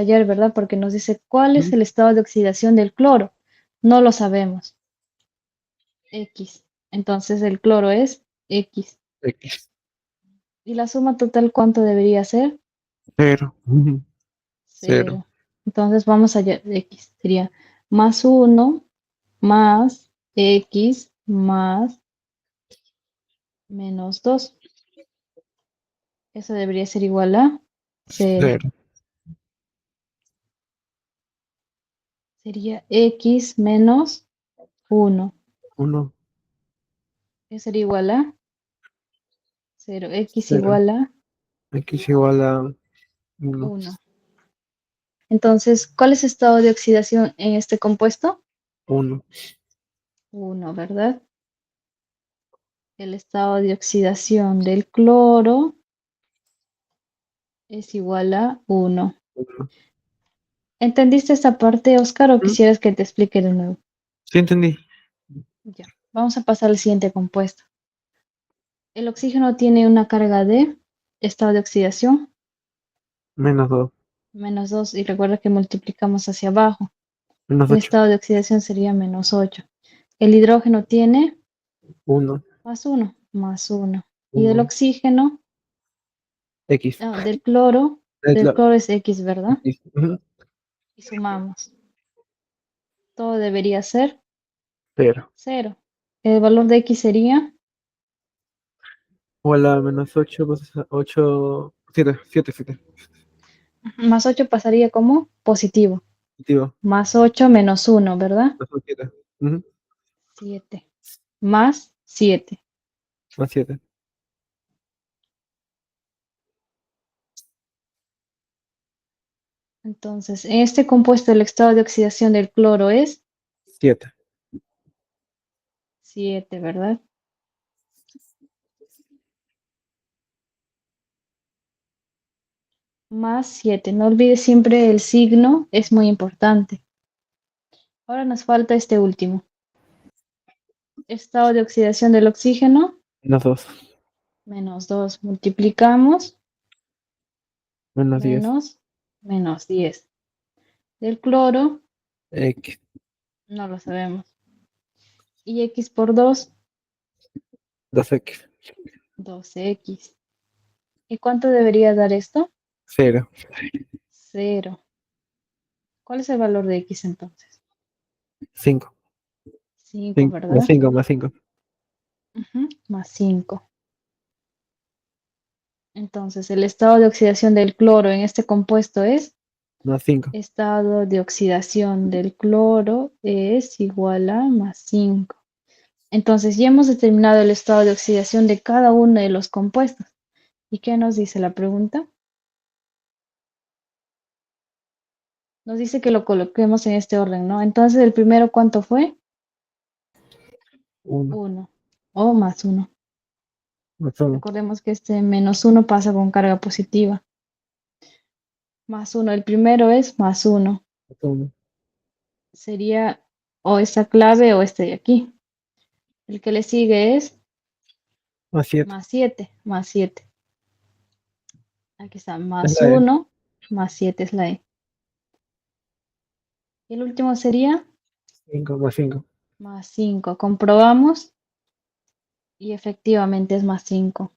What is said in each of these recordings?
ayer, ¿verdad? Porque nos dice, ¿cuál es Ujú. el estado de oxidación del cloro? No lo sabemos. X. Entonces el cloro es X. X. ¿Y la suma total cuánto debería ser? Cero. Ujú. Cero. 0. Entonces vamos allá. X sería más 1 más X más menos 2. Eso debería ser igual a 0. Cero. Sería X menos 1. Uno. Eso sería igual a 0. X Cero. igual a X igual a uno. 1. Entonces, ¿cuál es el estado de oxidación en este compuesto? Uno. 1, ¿verdad? El estado de oxidación del cloro es igual a 1. Uno. ¿Entendiste esta parte, Oscar, o ¿Mm? quisieras que te explique de nuevo? Sí, entendí. Ya, vamos a pasar al siguiente compuesto. El oxígeno tiene una carga de estado de oxidación Menos dos. -2 y recuerda que multiplicamos hacia abajo. Menos El ocho. estado de oxidación sería -8. El hidrógeno tiene Uno. más 1. Y el Uno. oxígeno, X. del Claro. cloro es X, ¿verdad? X. Ujú. Y sumamos. Todo debería ser Cero. 0. El valor de X sería Igual a menos ocho, pues ocho. Siete. Siete, siete. +8 pasaría como positivo. Positivo. +8 -1, ¿verdad? Más un siete. Ujú. 7. Más 7. Más siete. Entonces, en este compuesto el estado de oxidación del cloro es Siete. 7, ¿verdad? +7. No olvides siempre el signo, es muy importante. Ahora nos falta este último. Estado de oxidación del oxígeno, Menos dos. -2. Multiplicamos, Menos 10. menos, -10. Del cloro, X. no lo sabemos. Y X por 2, Dos X. 12X. ¿Y cuánto debería dar esto? Cero. 0. ¿Cuál es el valor de X entonces? Cinco. 5, Más ¿verdad? cinco. Más cinco. +5. Entonces, el estado de oxidación del cloro en este compuesto es, Más cinco. estado de oxidación del cloro es igual a +5. Entonces, ya hemos determinado el estado de oxidación de cada uno de los compuestos. ¿Y qué nos dice la pregunta? Nos dice que lo coloquemos en este orden, ¿no? Entonces, el primero, ¿cuánto fue? Uno. 1 o +1. Más uno. Recordemos que este -1 pasa con carga positiva. +1, el primero es +1. Más uno. Sería o esta clave o este de aquí. El que le sigue es Más siete. +7, +7. Aquí está, Es la E. +1, +7 es la E. Y el último sería Cinco. Más cinco. +5. Comprobamos y efectivamente es +5.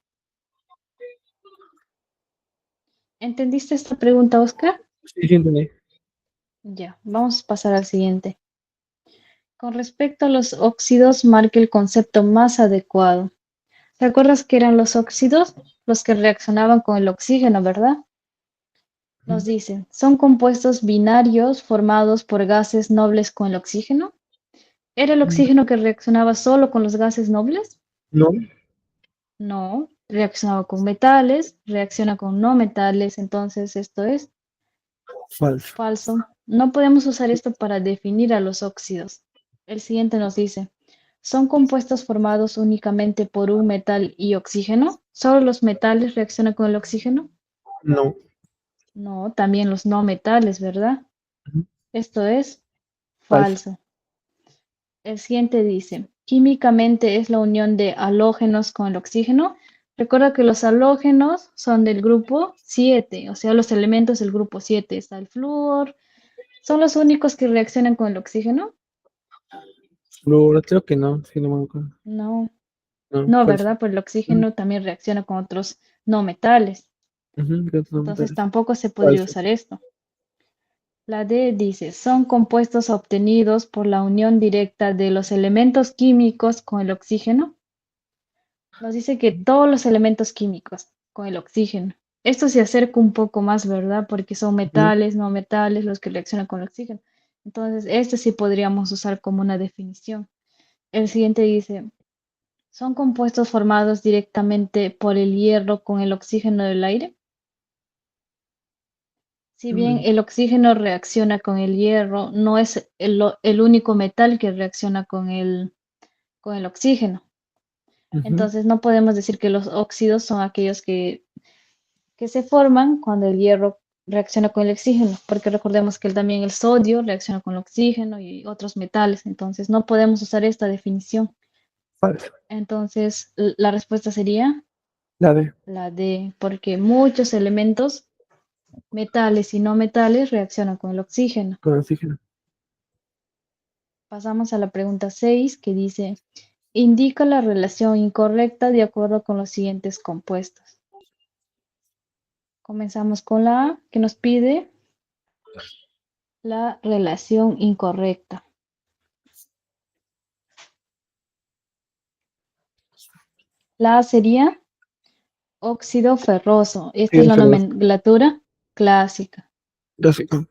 ¿Entendiste esta pregunta, Oscar? Sí, sí, entendí. Ya, vamos a pasar al siguiente. Con respecto a los óxidos, marque el concepto más adecuado. ¿Te acuerdas que eran los óxidos los que reaccionaban con el oxígeno, verdad? Nos Ujú. dicen, ¿son compuestos binarios formados por gases nobles con el oxígeno? ¿Era el oxígeno que reaccionaba solo con los gases nobles? No. No, reaccionaba con metales, reacciona con no metales, entonces esto es Falso. falso. No podemos usar esto para definir a los óxidos. El siguiente nos dice, ¿son compuestos formados únicamente por un metal y oxígeno? ¿Solo los metales reaccionan con el oxígeno? No. No, también los no metales, ¿verdad? Ujú. Esto es Falso. falso. El siguiente dice, químicamente es la unión de halógenos con el oxígeno. Recuerda que los halógenos son del grupo 7, o sea, los elementos del grupo 7. Está el flúor. ¿Son los únicos que reaccionan con el oxígeno? Flúor, creo que no, si no me acuerdo. No, No, no, ¿cuál es? ¿verdad? Pues el Mm, oxígeno también reacciona con otros no metales. creo que no, Entonces pero tampoco se ¿cuál podría es? usar esto. La D dice, son compuestos obtenidos por la unión directa de los elementos químicos con el oxígeno. Nos dice que todos los elementos químicos con el oxígeno. Esto se acerca un poco más, ¿verdad? Porque son Ujú, metales, no metales los que reaccionan con el oxígeno. Entonces, este sí podríamos usar como una definición. El siguiente dice, son compuestos formados directamente por el hierro con el oxígeno del aire. Si bien mm, el oxígeno reacciona con el hierro, no es el único metal que reacciona con el oxígeno. ujú. Entonces no podemos decir que los óxidos son aquellos que se forman cuando el hierro reacciona con el oxígeno, porque recordemos que también el sodio reacciona con el oxígeno y otros metales, entonces no podemos usar esta definición. Falso. Entonces la respuesta sería La D, la D, porque muchos elementos, metales y no metales, reaccionan con el oxígeno. con oxígeno. Pasamos a la pregunta 6 que dice, indica la relación incorrecta de acuerdo con los siguientes compuestos. Comenzamos con la A, que nos pide la relación incorrecta. La A sería óxido ferroso. Esta Sí, es la enfermedad. nomenclatura clásica. Tóxico.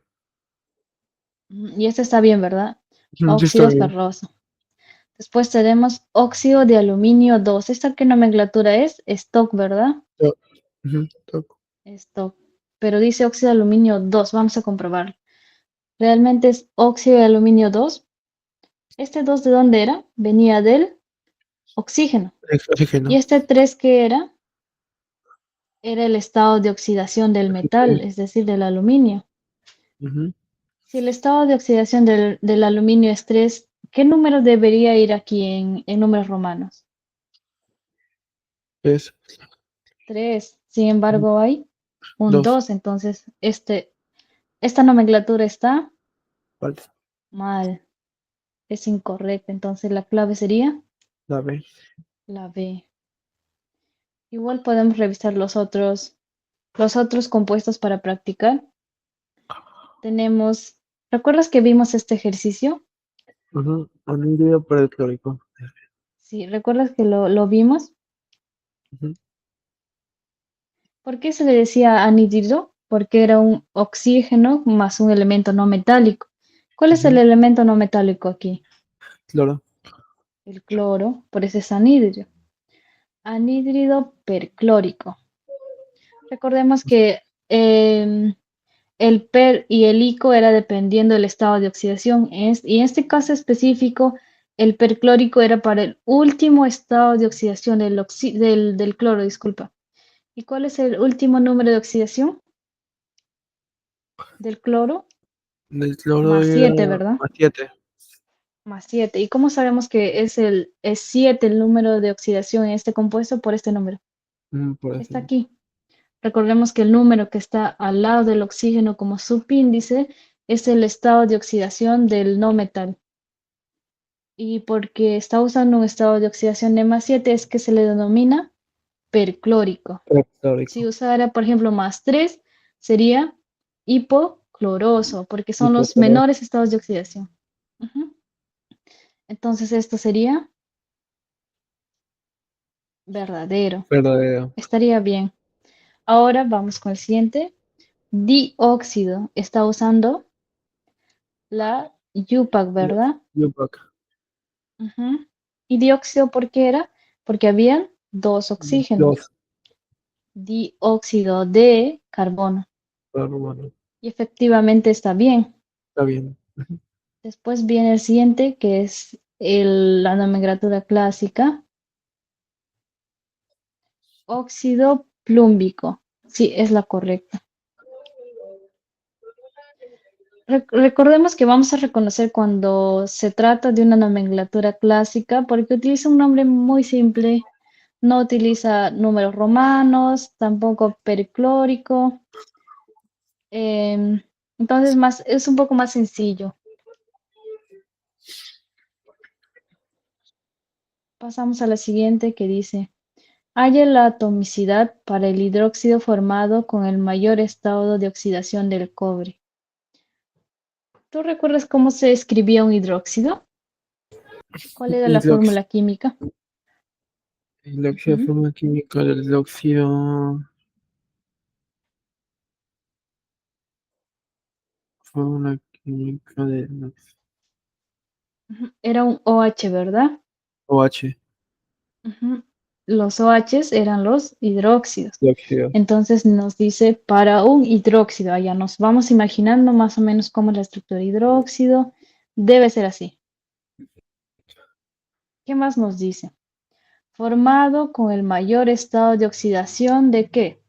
Y esta está bien, ¿verdad? Sí, está Óxido bien. ferroso. Después tenemos óxido de aluminio 2. ¿Esta qué nomenclatura es? Stock, ¿verdad? Tó- ujú, toco. Stock. Pero dice óxido de aluminio 2. Vamos a comprobar. ¿Realmente es óxido de aluminio 2? ¿Este 2 de dónde era? Venía del oxígeno. Es ¿Y oxígeno. este 3 qué era? Era el estado de oxidación del metal, Oxígeno. es decir, del aluminio. Ujú. Si el estado de oxidación del aluminio es 3, ¿qué número debería ir aquí en números romanos? Es 3. Sin embargo, hay un dos. 2. Entonces, esta nomenclatura está Falso. mal, es incorrecta. Entonces, la clave sería La B. la B. Igual podemos revisar los otros compuestos para practicar. Tenemos, ¿recuerdas que vimos este ejercicio? Ujú, anhídrido perclórico. Sí, ¿recuerdas que lo vimos? Ujú, ¿Por qué se le decía anhídrido? Porque era un oxígeno más un elemento no metálico. ¿Cuál es el ujú. elemento no metálico aquí? Cloro. El cloro, por eso es anhídrido. Anhídrido perclórico. Recordemos que el per y el ico era dependiendo del estado de oxidación. Y en este caso específico, el perclórico era para el último estado de oxidación del cloro, disculpa. ¿Y cuál es el último número de oxidación del cloro? El cloro Más era 7, ¿verdad? más 7. Más 7. ¿Y cómo sabemos que es 7 el número de oxidación en este compuesto por este número? Por eso. Está aquí. Recordemos que el número que está al lado del oxígeno como subíndice es el estado de oxidación del no metal. Y porque está usando un estado de oxidación de más 7 es que se le denomina perclórico. Si Perclórico. usara, por ejemplo, más 3 sería hipocloroso, porque son los Hipoclorito. menores estados de oxidación. Ujú. Entonces esto sería verdadero. Verdadero. Estaría bien. Ahora vamos con el siguiente. Dióxido. Está usando la UPAC, ¿verdad? Yupac. Ujú. ¿Y dióxido por qué era? Porque habían dos oxígenos. Dos. Dióxido de carbono. Hermano. Y efectivamente está bien. Está bien. Después viene el siguiente, que es la nomenclatura clásica. Óxido plúmbico. Sí, es la correcta. Recordemos que vamos a reconocer cuando se trata de una nomenclatura clásica porque utiliza un nombre muy simple, no utiliza números romanos, tampoco periclórico. Entonces es un poco más sencillo. Pasamos a la siguiente que dice, halla la atomicidad para el hidróxido formado con el mayor estado de oxidación del cobre. ¿Tú recuerdas cómo se escribía un hidróxido? ¿Cuál era la Hidrox- fórmula química? El óxido Ujú. forma química del óxido. Fórmula química del Era un OH, ¿verdad? OH. Ujú. Los OHs eran los hidróxidos. Dióxido. Entonces nos dice para un hidróxido, allá nos vamos imaginando más o menos cómo es la estructura de hidróxido. Debe ser así. ¿Qué más nos dice? Formado con el mayor estado de oxidación de ¿qué?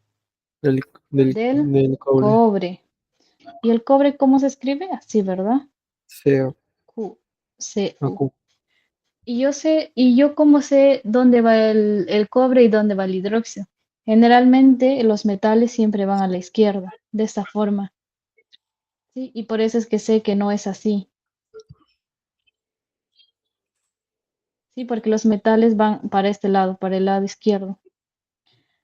Del, Del del cobre. cobre. ¿Y el cobre cómo se escribe? Así, ¿verdad? CO. Q, CU. Acu. Y yo cómo sé dónde va el cobre y dónde va el hidróxido. Generalmente los metales siempre van a la izquierda, de esta forma, ¿sí? Y por eso es que sé que no es así, ¿sí? Porque los metales van para este lado, para el lado izquierdo.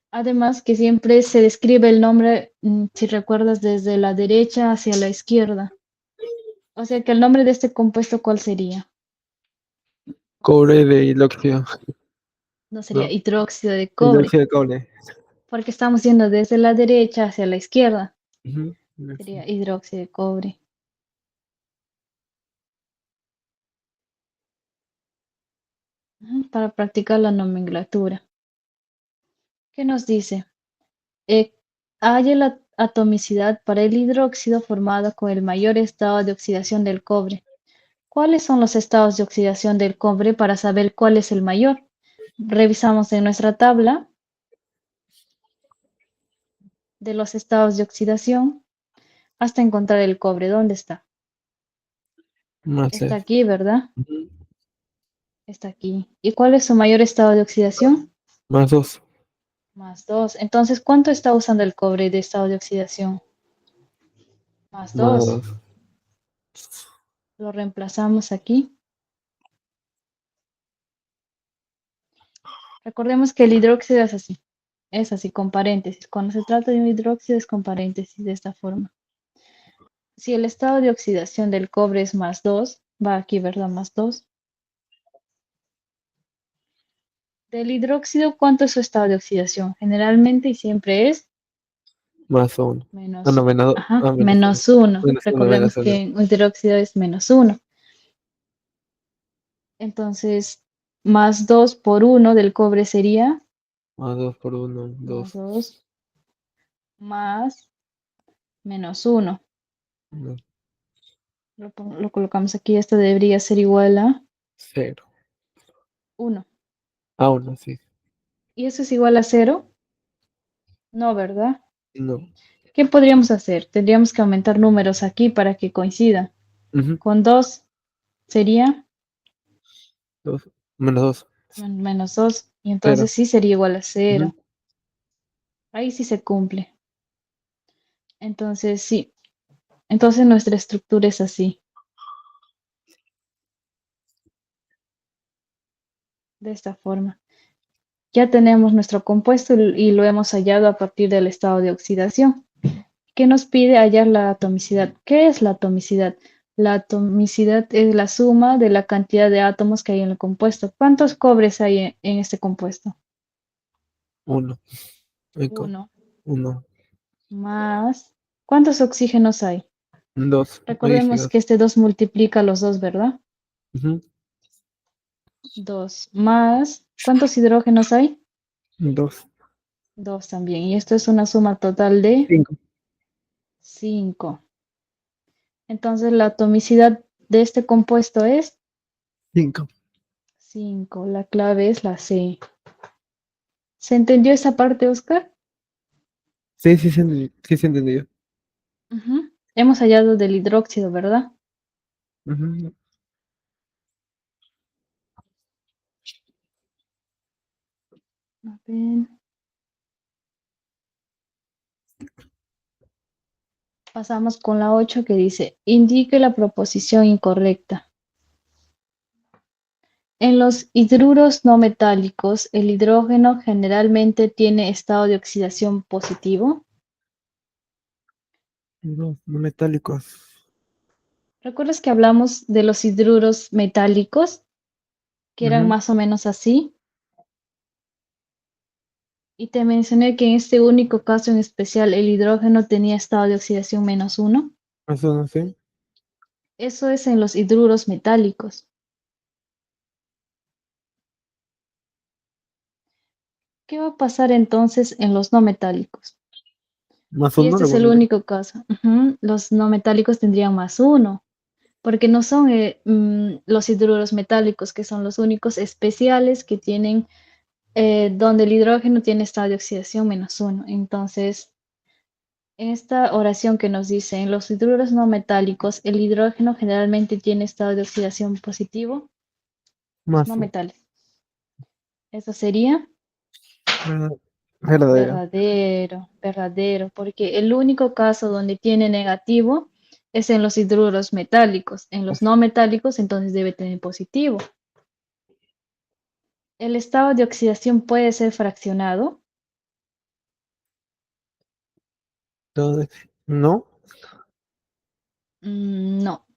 Además que siempre se describe el nombre, si recuerdas, desde la derecha hacia la izquierda. O sea que el nombre de este compuesto, ¿cuál sería? Cobre de hidróxido. No sería No. hidróxido de cobre, Hidróxido de cobre. porque estamos yendo desde la derecha hacia la izquierda. Ujú. Sería hidróxido de cobre. Para practicar la nomenclatura. ¿Qué nos dice? Eh, halla la atomicidad para el hidróxido formado con el mayor estado de oxidación del cobre. ¿Cuáles son los estados de oxidación del cobre para saber cuál es el mayor? Revisamos en nuestra tabla de los estados de oxidación hasta encontrar el cobre. ¿Dónde está? Más Está es. aquí, ¿verdad? Ujú. Está aquí. ¿Y cuál es su mayor estado de oxidación? Más 2. Más 2. Entonces, ¿cuánto está usando el cobre de estado de oxidación? Más Más 2. 2. Lo reemplazamos aquí. Recordemos que el hidróxido es así, con paréntesis. Cuando se trata de un hidróxido es con paréntesis de esta forma. Si el estado de oxidación del cobre es más 2, va aquí, ¿verdad? Más 2. Del hidróxido, ¿cuánto es su estado de oxidación? Generalmente y siempre es Más 1. Ah, menos, no, menos 2. ajá, Ah, menos 1. menos 1. Menos 1, Recordemos menos 1. que un hidróxido es menos 1. Entonces, más 2 por 1 del cobre sería Más 2 por 1. más 2. 2 más menos 1. No. Lo colocamos aquí, esto debería ser igual a 0. 1. Ah, 1, sí. ¿Y eso es igual a 0? No, ¿verdad? No. ¿Qué podríamos hacer? Tendríamos que aumentar números aquí para que coincidan. Ujú. Con 2 sería 2. Menos 2. menos 2 y 0. entonces sí sería igual a Ujú. 0. Ahí sí se cumple. Entonces sí. Entonces nuestra estructura es así, de esta forma. Ya tenemos nuestro compuesto y lo hemos hallado a partir del estado de oxidación. ¿Qué nos pide hallar la atomicidad? ¿Qué es la atomicidad? La atomicidad es la suma de la cantidad de átomos que hay en el compuesto. ¿Cuántos cobres hay en este compuesto? 1. Uno. 1. Más. ¿Cuántos oxígenos hay? 2. Ahí sí, Recordemos 2. que este 2 multiplica los dos, ¿verdad? Ujú. 2 más. ¿Cuántos hidrógenos hay? 2. 2 también. Y esto es una suma total de 5. 5. Entonces la atomicidad de este compuesto es 5. 5. La clave es la C. ¿Se entendió esa parte, Oscar? Sí, sí, sí, se entendió. Ujú. Hemos hallado del hidróxido, ¿verdad? Ujú. A ver. Pasamos con la 8 que dice, indique la proposición incorrecta. En los hidruros no metálicos, el hidrógeno generalmente tiene estado de oxidación positivo. No metálicos. ¿Recuerdas que hablamos de los hidruros metálicos, que eran Ujú. más o menos así? Y te mencioné que en este único caso en especial el hidrógeno tenía estado de oxidación -1. Eso no sé. Eso es en los hidruros metálicos. ¿Qué va a pasar entonces en los no metálicos? Más Si uno este le es voy a el poner. único caso, los no metálicos tendrían +1, porque no son los hidruros metálicos, que son los únicos especiales que tienen, donde el hidrógeno tiene estado de oxidación -1. Entonces, en esta oración que nos dice, en los hidruros no metálicos, el hidrógeno generalmente tiene estado de oxidación positivo, los no Más uno. metales. Eso sería Verdad- Verdadero. verdadero, verdadero, porque el único caso donde tiene negativo es en los hidruros metálicos. En los no metálicos, entonces debe tener positivo. El estado de oxidación puede ser fraccionado. Entonces, no. No.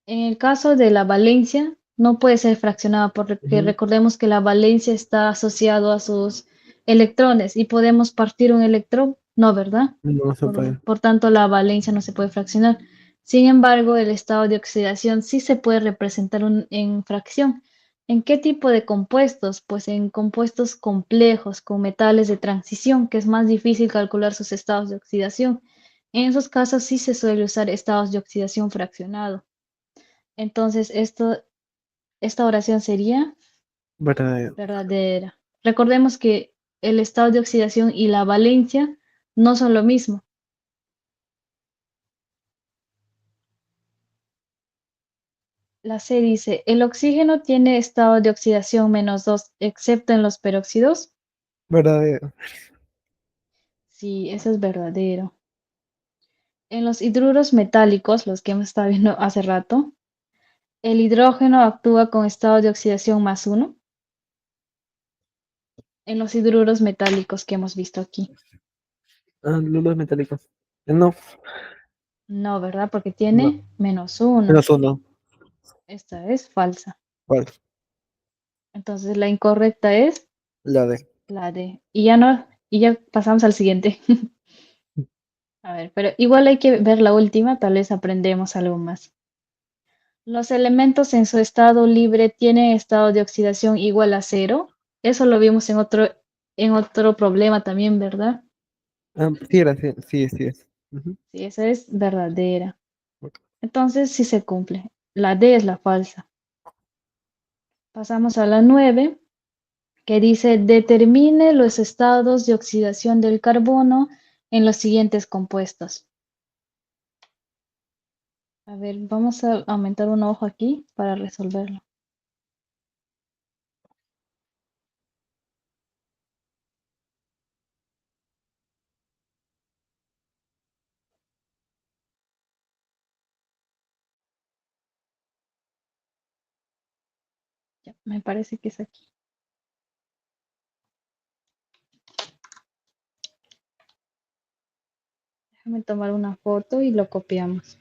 En el caso de la valencia, no puede ser fraccionada porque Ujú. recordemos que la valencia está asociado a sus electrones y podemos partir un electrón, no, ¿verdad? No se Por, puede. por tanto, la valencia no se puede fraccionar. Sin embargo, el estado de oxidación sí se puede representar en fracción. ¿En qué tipo de compuestos? Pues en compuestos complejos con metales de transición, que es más difícil calcular sus estados de oxidación. En esos casos sí se suele usar estados de oxidación fraccionado. Entonces, esta oración sería Verdadero. verdadera. Recordemos que el estado de oxidación y la valencia no son lo mismo. La C dice, el oxígeno tiene estado de oxidación -2, excepto en los peróxidos. Verdadero. Sí, eso es verdadero. En los hidruros metálicos, los que hemos estado viendo hace rato, el hidrógeno actúa con estado de oxidación +1. En los hidruros metálicos que hemos visto aquí. Ah, lulos metálicos. No. No, ¿verdad? Porque No. tiene -1. Menos uno. Esta es falsa. ¿Cuál? Entonces la incorrecta es La D. la D. Y ya no, y ya pasamos al siguiente. A ver, pero igual hay que ver la última, tal vez aprendemos algo más. Los elementos en su estado libre tienen estado de oxidación igual a 0. Eso lo vimos en otro problema también, ¿verdad? Ah, sí, era, sí, sí, sí es. Ujú. Sí, esa es verdadera. Ok. Entonces sí se cumple. La D es la falsa. Pasamos a la 9, que dice determine los estados de oxidación del carbono en los siguientes compuestos. A ver, vamos a aumentar un ojo aquí para resolverlo. Ya, me parece que es aquí. Déjame tomar una foto y lo copiamos.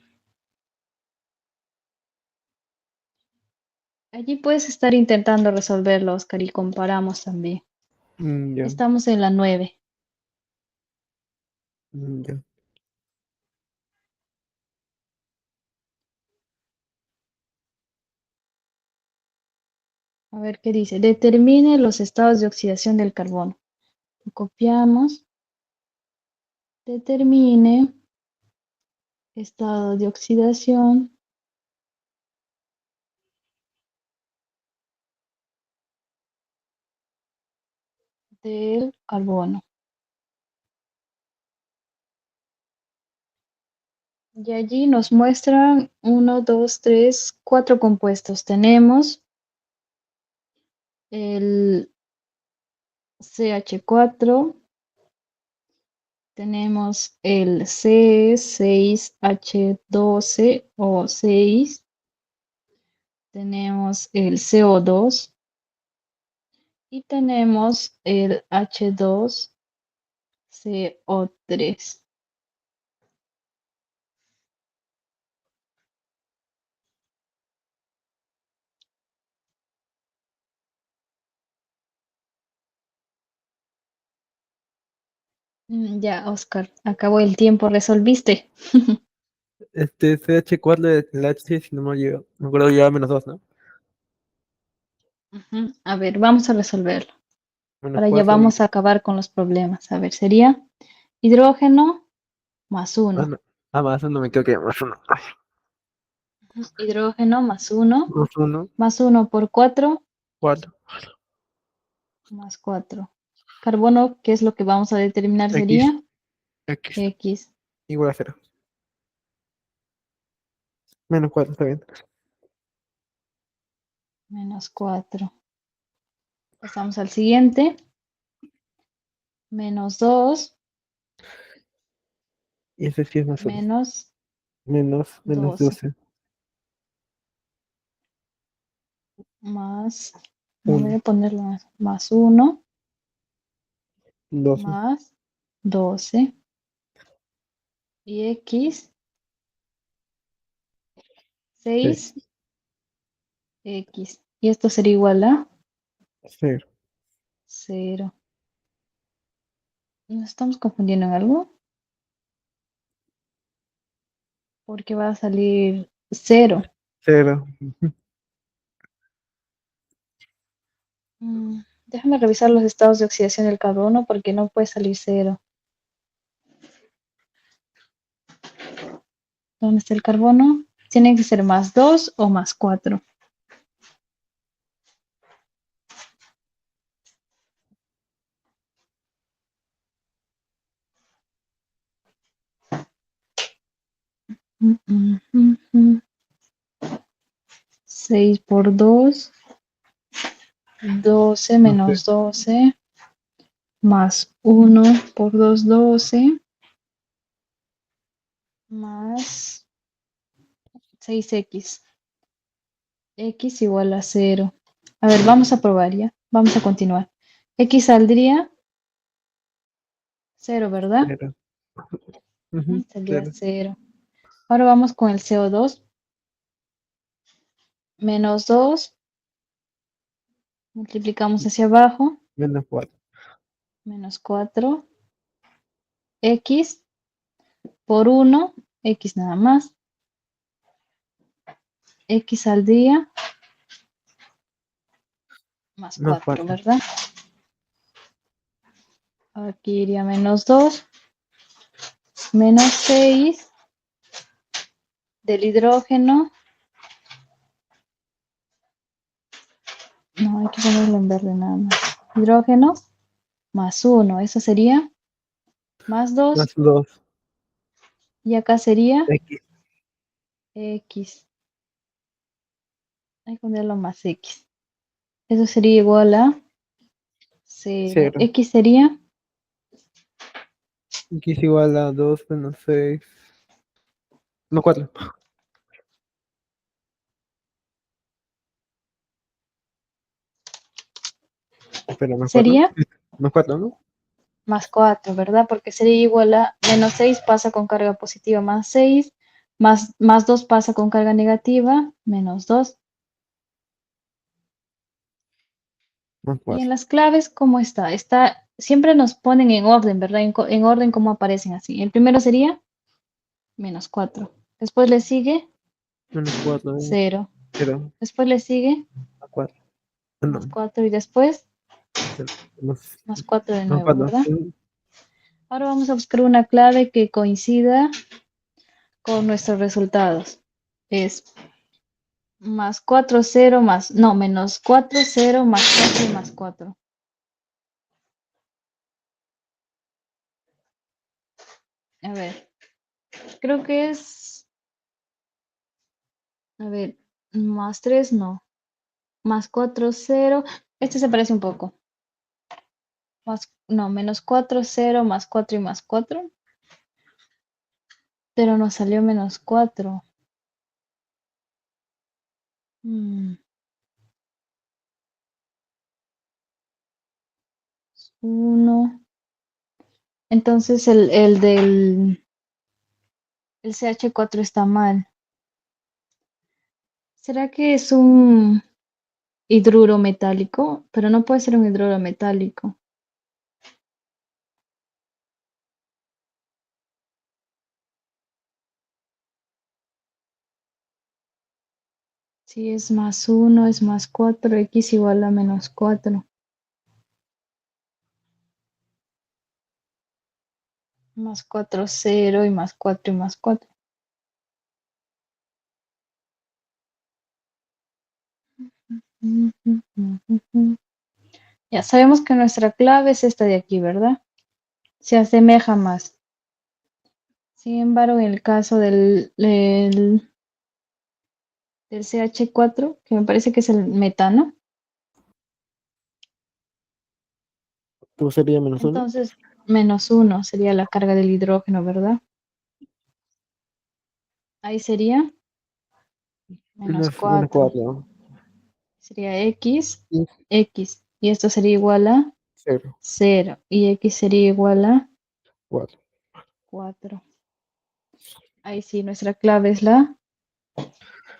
Allí puedes estar intentando resolverlo, Oscar, y comparamos también. Ya. Estamos en la 9. Ya. A ver qué dice. Determine los estados de oxidación del carbono. Lo copiamos. Determine estado de oxidación del carbono. Y allí nos muestran uno, 2, 3, 4 compuestos. Tenemos el CH4. Tenemos el C6H12 o 6. Tenemos el CO2 y tenemos el H2CO3. Ya, Oscar, acabó el tiempo, ¿resolviste? CH4 de la H, si no me acuerdo, lleva -2, ¿no? Ujú. A ver, vamos a resolverlo. Menos Ahora ya 4 y. vamos a acabar con los problemas. A ver, sería hidrógeno más Ah, 1. no. Ah, más uno, me equivoqué, más uno. Ay, Hidrógeno más 1. más uno, Más 1 por 4, 4. más 4. Carbono, ¿qué es lo que vamos a determinar? X, Sería X, X igual a 0. -4, está bien. menos 4. Pasamos al siguiente. Menos 2 Y ese sí es más uno. menos Menos 12 12. más, no voy 1, a ponerlo más 1 12. más 12 y X 6, 6X. Y esto sería igual a 0. 0. ¿Nos estamos confundiendo en algo? Porque va a salir 0. 0. Déjame revisar los estados de oxidación del carbono porque no puede salir 0. ¿Dónde está el carbono? Tiene que ser más 2 o más 4. Mm, mm, mm, mm. 6 por 2, 12 No sé. menos 12, más 1 por 2, 12, más 6x. X igual a 0. A ver, vamos a probar ya. Vamos a continuar. X saldría 0, ¿verdad? 0. Saldría 0. 0. Ahora vamos con el CO2. Menos 2. Multiplicamos hacia abajo. -4. Menos 4. X por 1. X nada más. X saldría más Más 4, 4. ¿verdad? Aquí iría menos 2. Menos 6 del hidrógeno. No, hay que ponerlo en verde nada más. Hidrógeno más 1. Eso sería más 2. Más 2. Y acá sería X. X. Hay que ponerlo más X. Eso sería igual a 0. 0. X sería X igual a 2 menos 6. No, 4. Espera, más 4. sería Más 4, ¿no? más 4, ¿verdad? Porque sería igual a menos 6 pasa con carga positiva más 6, más 2 pasa con carga negativa, menos 2. Más Y en 4. las claves, ¿cómo está? Siempre nos ponen en orden, ¿verdad? En orden como aparecen así. El primero sería menos 4. Después le sigue Menos 4. 0. 0. Después le sigue Más 4. más No. 4 y después 0. Más, más 4 de más nuevo, 4. ¿verdad? Ahora vamos a buscar una clave que coincida con nuestros resultados. Es más 4 0 más, no, menos 4 0 más 4 y más 4. A ver, creo que es, a ver, más 3 no, más 4 0. Este se parece un poco. no, menos 4 0 más 4 y más 4, pero nos salió menos 4. 1. Entonces el CH4 está mal. ¿Será que es un hidruro metálico? Pero no puede ser un hidruro metálico. Si es más 1, es más 4, x igual a menos 4. Más 4, 0 y más 4 y más 4. Ya sabemos que nuestra clave es esta de aquí, ¿verdad? Se asemeja más. Sin embargo, en el caso del CH4, que me parece que es el metano, ¿Cómo sería -1? entonces menos 1 sería la carga del hidrógeno, ¿verdad? Ahí sería menos Menos 4. 4. Sería x, Y x. Y esto sería igual a 0. 0. Y x sería igual a 4. 4. Ahí sí, nuestra clave es la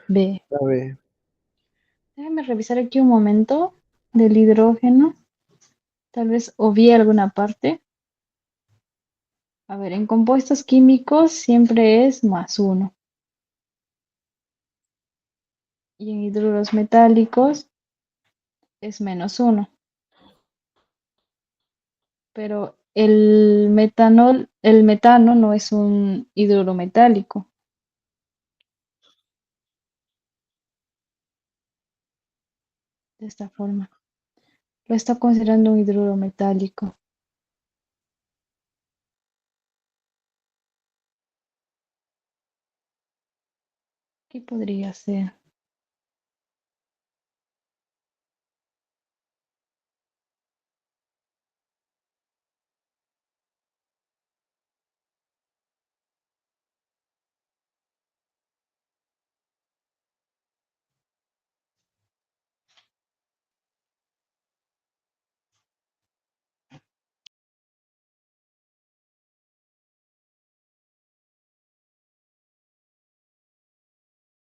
B. A ver. Déjame revisar aquí un momento del hidrógeno. Tal vez obvié alguna parte. A ver, en compuestos químicos siempre es más 1. Y en hidruros metálicos es menos 1. Pero el metano no es un hidruro metálico. De esta forma. Lo está considerando un hidruro metálico. ¿Qué podría ser?